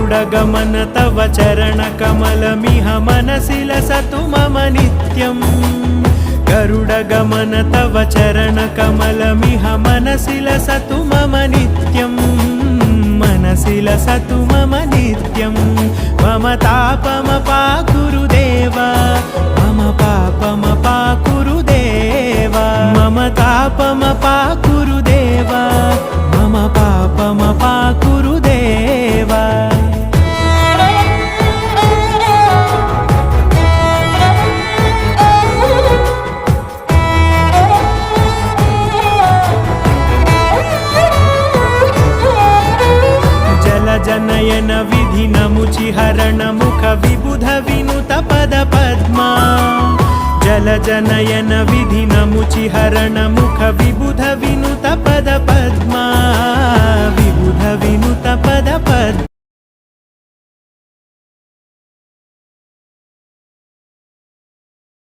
गरुडगमन तव चरणकमलमिह मनसि लसतु मम नित्यम् गरुडगमन तव चरणकमलमिह मनसि लसतु मम नित्यम् मनसि लसतु मम नित्यम् मम तापमपाकुरु देव मम पापमपाकुरु देव मम तापमपाकुरु देव मम पापमपाकुरु देव जनयन विधिनमुचिहरण मुख विबुध विनुत पद पद्मा जल जनयन विधिनमुचिहरण मुख विबुध विनुत पद पद्मा विबुध विनुत पद पद्मा